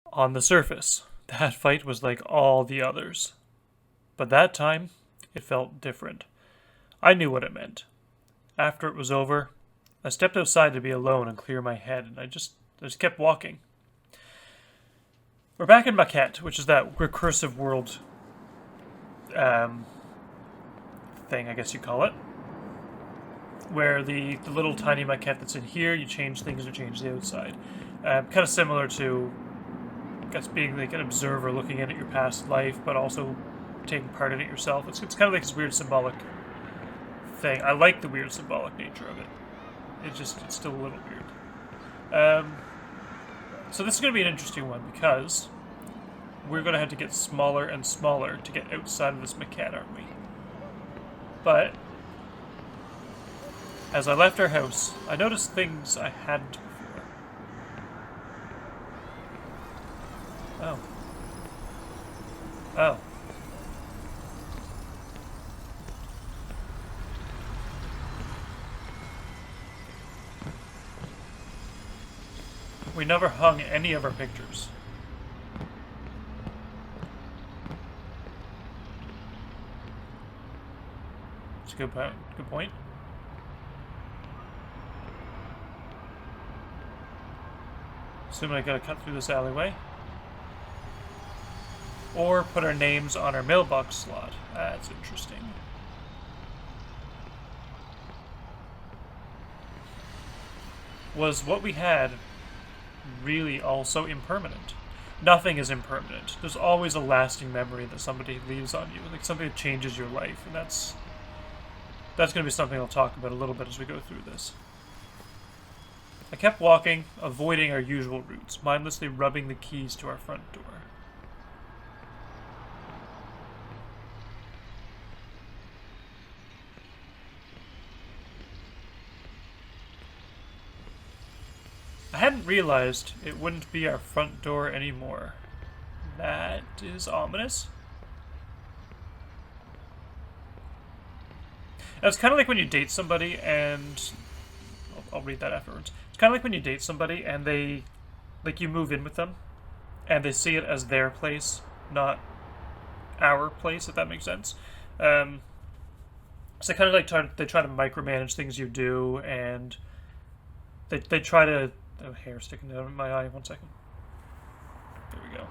On the surface, that fight was like all the others. But that time, it felt different. I knew what it meant. After it was over, I stepped outside to be alone and clear my head, and I just kept walking. We're back in Maquette, which is that recursive world um, thing, I guess you call it, where the little tiny maquette that's in here, you change things or change the outside. Kind of similar to, I guess, being like an observer looking in at your past life, but also taking part in it yourself. It's kind of like this weird symbolic thing. I like the weird symbolic nature of it. It's still a little weird. So this is going to be an interesting one because we're going to have to get smaller and smaller to get outside of this maquette, aren't we? But as I left our house, I noticed things I hadn't before. Oh. Oh. We never hung any of our pictures. It's a good point. Good point. Assuming I gotta cut through this alleyway. Or put our names on our mailbox slot. That's interesting. Was what we had really also impermanent? Nothing is impermanent. There's always a lasting memory that somebody leaves on you, like something that changes your life, and that's going to be something I'll talk about a little bit as we go through this. I kept walking, avoiding our usual routes, mindlessly rubbing the keys to our front door. I hadn't realized it wouldn't be our front door anymore. That is ominous. It's kind of like when you date somebody and... I'll read that afterwards. It's kind of like when you date somebody and they... Like, you move in with them and they see it as their place, not our place, if that makes sense. So they kind of like they try to micromanage things you do, and they try to... Oh, hair sticking out of my eye. 1 second. There we go.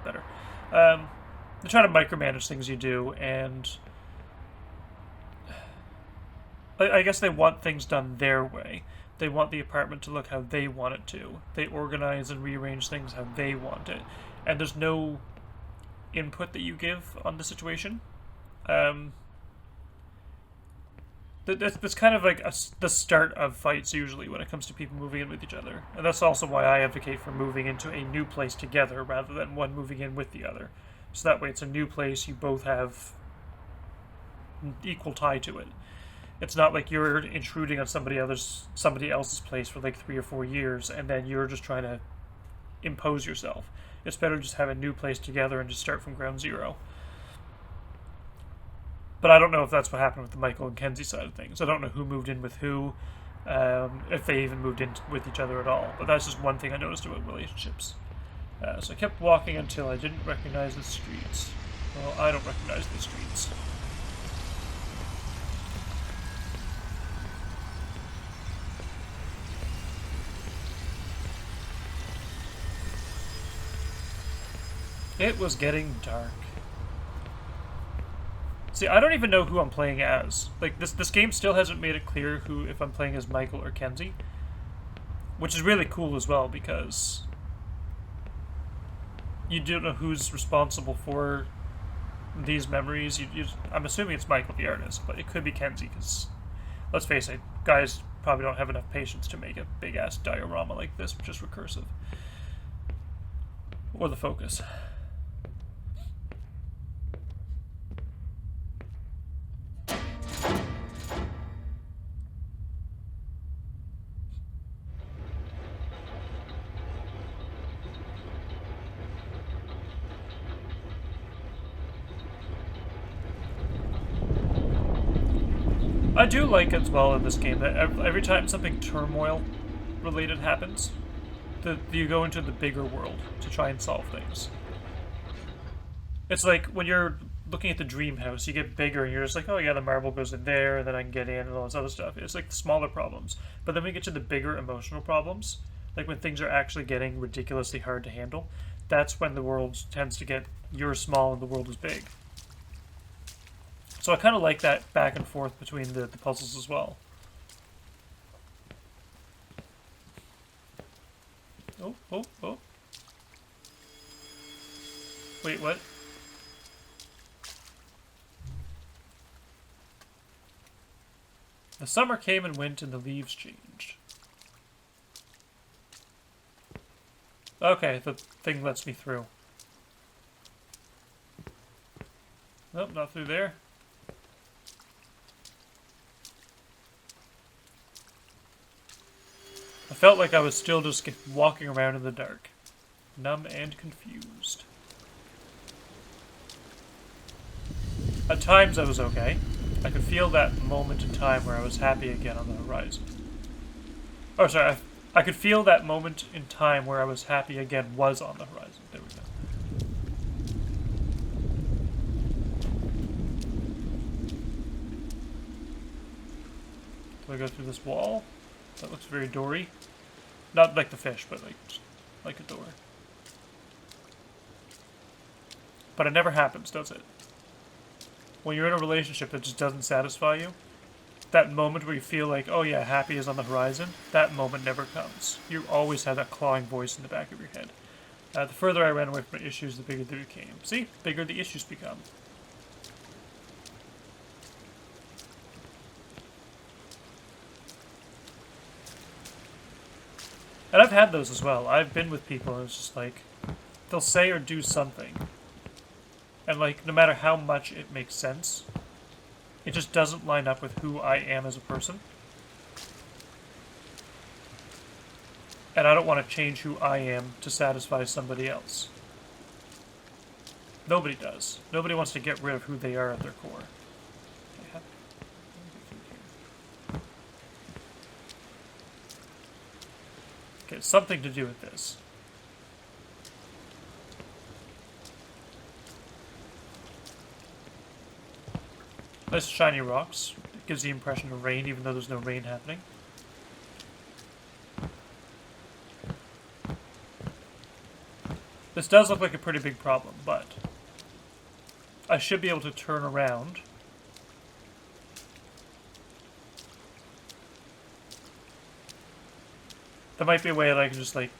Better. They try to micromanage things you do, and I guess they want things done their way. They want the apartment to look how they want it to. They organize and rearrange things how they want it. And there's no input that you give on the situation. That's kind of like the start of fights usually when it comes to people moving in with each other. And that's also why I advocate for moving into a new place together rather than one moving in with the other. So that way it's a new place, you both have equal tie to it. It's not like you're intruding on somebody else's place for like 3 or 4 years and then you're just trying to impose yourself. It's better to just have a new place together and just start from ground zero. But I don't know if that's what happened with the Michael and Kenzie side of things. I don't know who moved in with who, if they even moved in with each other at all. But that's just one thing I noticed about relationships. So I kept walking until I didn't recognize the streets. Well, I don't recognize the streets. It was getting dark. See, I don't even know who I'm playing as. Like, this game still hasn't made it clear if I'm playing as Michael or Kenzie. Which is really cool as well, because you don't know who's responsible for these memories. I'm assuming it's Michael the artist, but it could be Kenzie, because, let's face it, guys probably don't have enough patience to make a big-ass diorama like this, which is recursive. Or the focus. I do like as well in this game that every time something turmoil related happens, you go into the bigger world to try and solve things. It's like when you're looking at the dream house, you get bigger and you're just like, oh yeah, the marble goes in there, and then I can get in and all this other stuff. It's like the smaller problems. But then we get to the bigger emotional problems, like when things are actually getting ridiculously hard to handle, that's when the world tends to get, you're small and the world is big. So I kind of like that back and forth between the puzzles as well. Oh, oh, oh. Wait, what? The summer came and went and the leaves changed. Okay, the thing lets me through. Nope, not through there. I felt like I was still just walking around in the dark, numb and confused. At times I was okay. I could feel that moment in time where I was happy again on the horizon. Oh, sorry. I could feel that moment in time where I was happy again was on the horizon. There we go. Do I go through this wall? That looks very doory. Not like the fish, but like a door. But it never happens, does it? When you're in a relationship that just doesn't satisfy you, that moment where you feel like, oh yeah, happy is on the horizon, that moment never comes. You always have that clawing voice in the back of your head. The further I ran away from my issues, the bigger they became. See? Bigger the issues become. And I've had those as well. I've been with people and it's just like, they'll say or do something. And like, no matter how much it makes sense, it just doesn't line up with who I am as a person. And I don't want to change who I am to satisfy somebody else. Nobody does. Nobody wants to get rid of who they are at their core. Okay, it's something to do with this. Nice shiny rocks. It gives the impression of rain, even though there's no rain happening. This does look like a pretty big problem, but I should be able to turn around. There might be a way that I can just, like,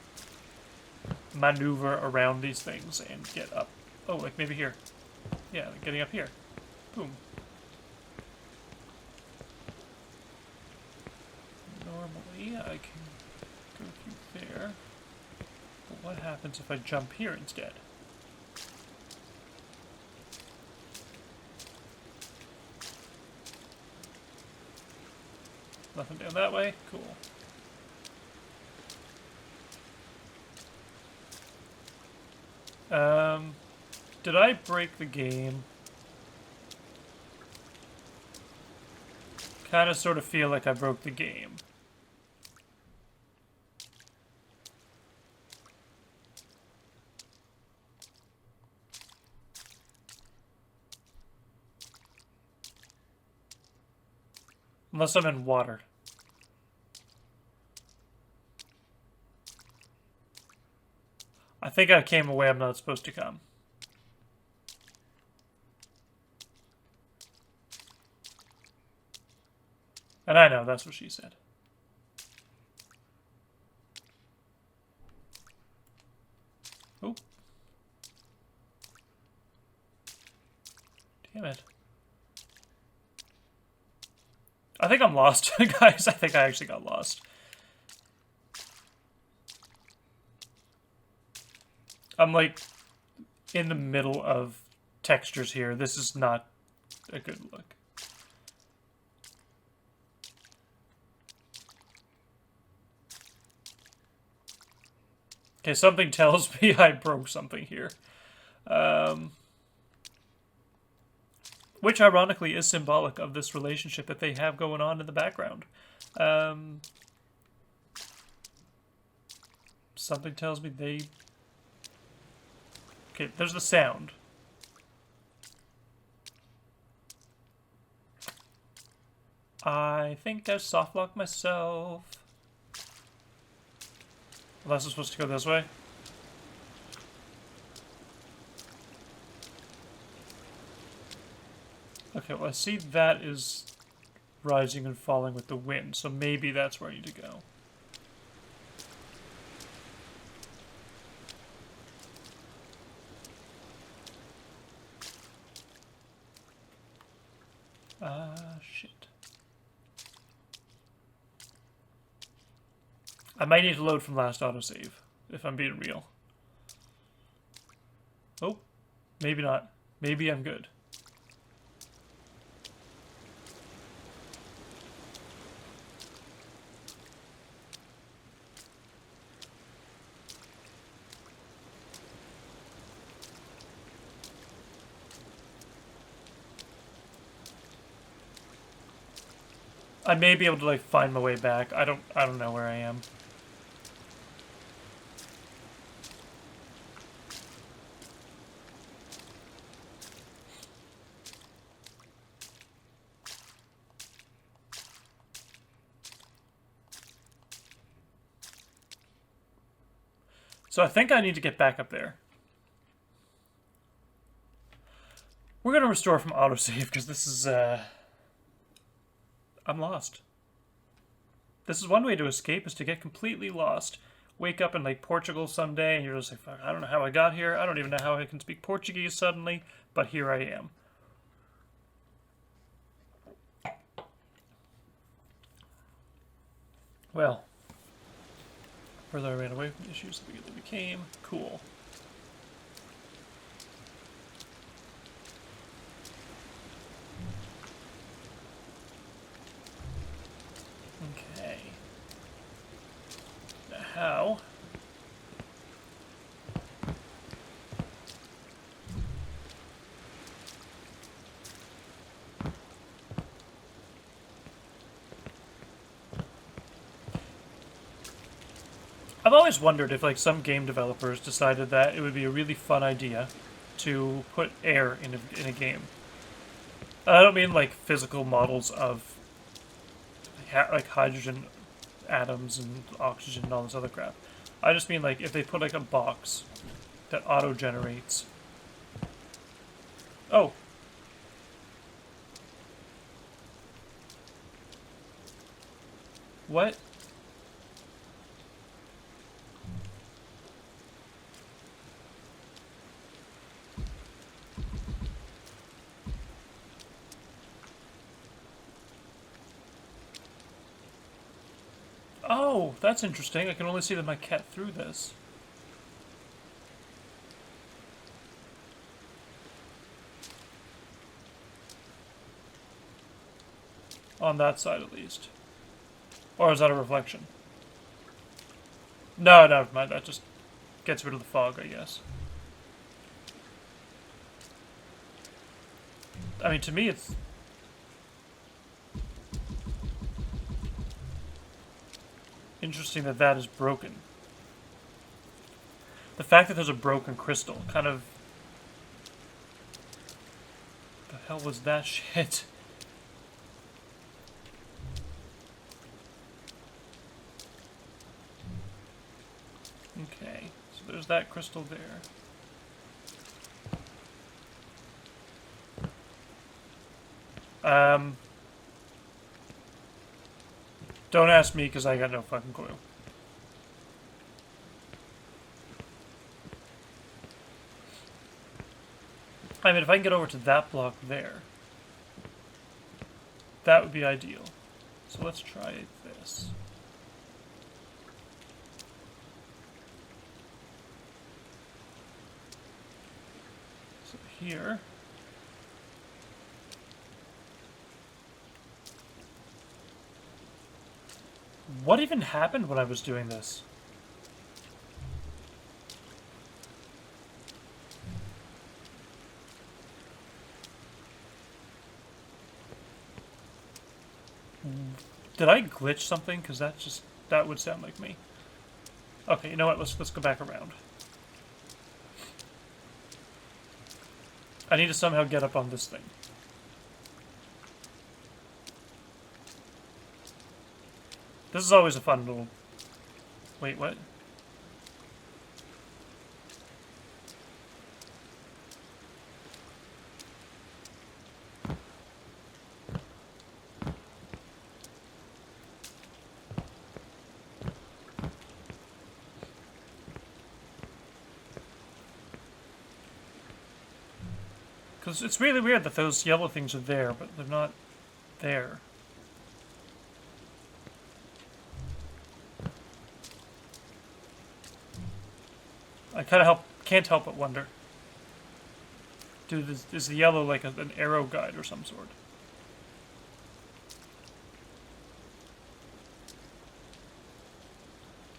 maneuver around these things and get up. Oh, like maybe here. Yeah, like getting up here. Boom. Normally, I can go through there. But what happens if I jump here instead? Nothing down that way? Cool. Did I break the game? Kind of sort of feel like I broke the game. Unless I'm in water. I think I came away I'm not supposed to come. And I know, that's what she said. Oh. Damn it. I think I'm lost, guys. I think I actually got lost. I'm like in the middle of textures here. This is not a good look. Okay, something tells me I broke something here. Which, ironically, is symbolic of this relationship that they have going on in the background. Something tells me they... Okay, there's the sound. I think I softlocked myself. Unless I'm supposed to go this way. Okay, well I see that is rising and falling with the wind, so maybe that's where I need to go. Shit. I might need to load from last autosave, if I'm being real. Oh, maybe not. Maybe I'm good. I may be able to like find my way back. I don't know where I am. So I think I need to get back up there. We're gonna restore from autosave because this is I'm lost. This is one way to escape, is to get completely lost. Wake up in like Portugal someday and you're just like, fuck, I don't know how I got here. I don't even know how I can speak Portuguese suddenly, but here I am. Well, further I ran away from the issues that they became. Cool. Okay. Now how? I've always wondered if like some game developers decided that it would be a really fun idea to put air in a game. I don't mean like physical models of like hydrogen atoms and oxygen and all this other crap. I just mean like if they put like a box that auto-generates. Oh. What? Oh, that's interesting. I can only see the maquette through this. On that side, at least. Or is that a reflection? No, never mind. That just gets rid of the fog, I guess. I mean, to me, it's... interesting that that is broken. The fact that there's a broken crystal kind of... the hell was that shit? Okay, so there's that crystal there. Don't ask me, because I got no fucking clue. I mean, if I can get over to that block there, that would be ideal. So let's try this. So here... what even happened when I was doing this? Did I glitch something? Because that would sound like me. Okay, you know what? Let's go back around. I need to somehow get up on this thing. This is always a fun little... Wait, what? Because it's really weird that those yellow things are there, but they're not there. I kind of can't help but wonder. Dude, is the yellow like an arrow guide or some sort?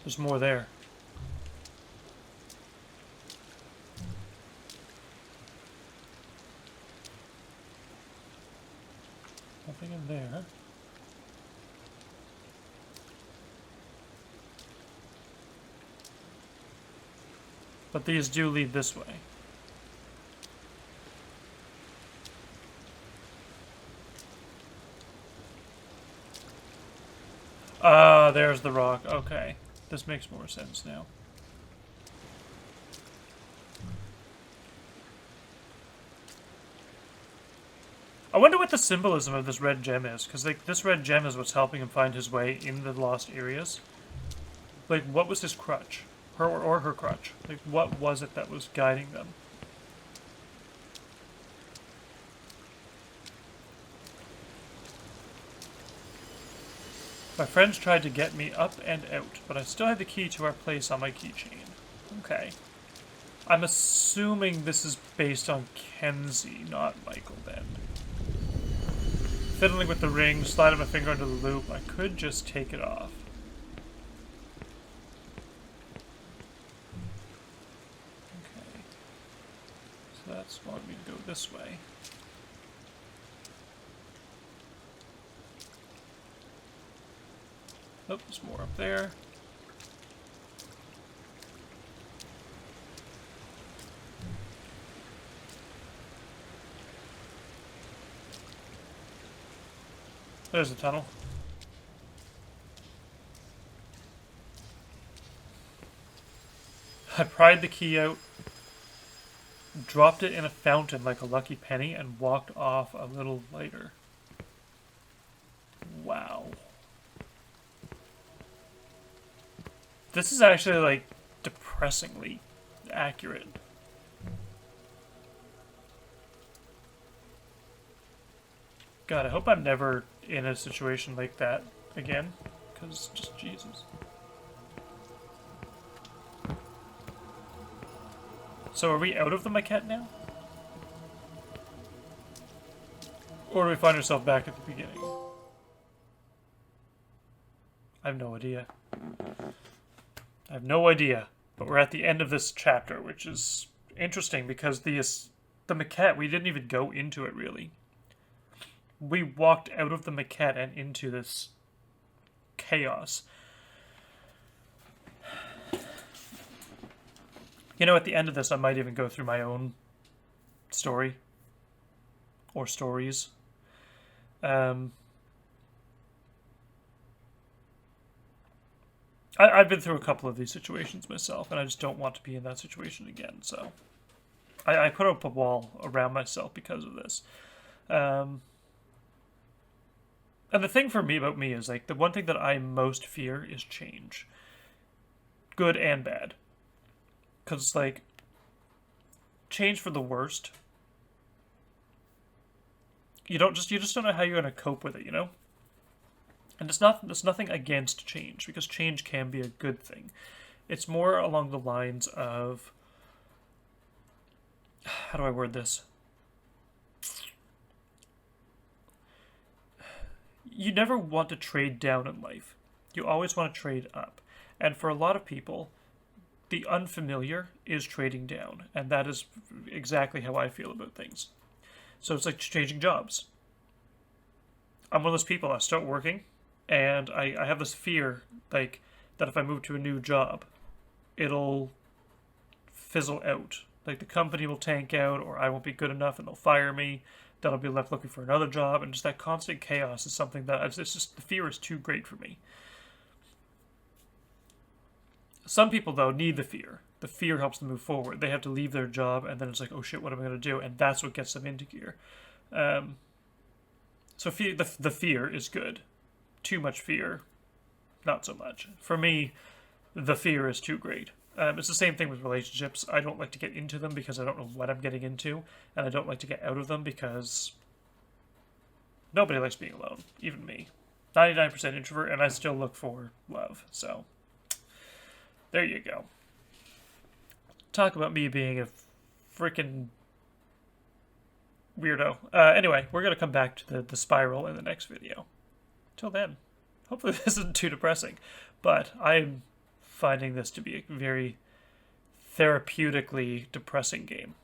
There's more there. Nothing in there. But these do lead this way. Ah, there's the rock. Okay. This makes more sense now. I wonder what the symbolism of this red gem is, because like this red gem is what's helping him find his way in the lost areas. Like, what was his crutch? Or her crutch? Like, what was it that was guiding them? My friends tried to get me up and out, but I still had the key to our place on my keychain. Okay. I'm assuming this is based on Kenzie, not Michael, then. Fiddling with the ring, sliding my finger into the loop. I could just take it off. Okay. So that's wanting me to go this way. Oh, there's more up there. There's the tunnel. I pried the key out, dropped it in a fountain like a lucky penny, and walked off a little lighter. Wow. This is actually, like, depressingly accurate. God, I hope I'm never in a situation like that again, because just Jesus. So are we out of the maquette now? Or do we find ourselves back at the beginning? I have no idea. I have no idea. But we're at the end of this chapter, which is interesting because the maquette, we didn't even go into it really. We walked out of the maquette and into this chaos. You know, at the end of this, I might even go through my own story. Or stories. I've been through a couple of these situations myself, and I just don't want to be in that situation again, so... I put up a wall around myself because of this. And the thing for me about me is, like, the one thing that I most fear is change. Good and bad. Because it's like, change for the worst. You just don't know how you're going to cope with it, you know? And it's nothing against change, because change can be a good thing. It's more along the lines of, how do I word this? You never want to trade down in life. You always want to trade up. And for a lot of people, the unfamiliar is trading down. And that is exactly how I feel about things. So it's like changing jobs. I'm one of those people, I start working, and I have this fear, like, that if I move to a new job, it'll fizzle out. Like the company will tank out, or I won't be good enough and they'll fire me. Then I'll be left looking for another job, and just that constant chaos is something that it's just, the fear is too great for me. Some people, though, need the fear. The fear helps them move forward. They have to leave their job, and then it's like, oh shit, what am I going to do? And that's what gets them into gear. So fear, the fear is good. Too much fear, not so much. For me, the fear is too great. It's the same thing with relationships. I don't like to get into them because I don't know what I'm getting into, and I don't like to get out of them because nobody likes being alone, even me. 99% introvert, and I still look for love, so there you go. Talk about me being a freaking weirdo. Anyway, we're going to come back to the spiral in the next video. Till then, hopefully this isn't too depressing, but I'm finding this to be a very therapeutically depressing game.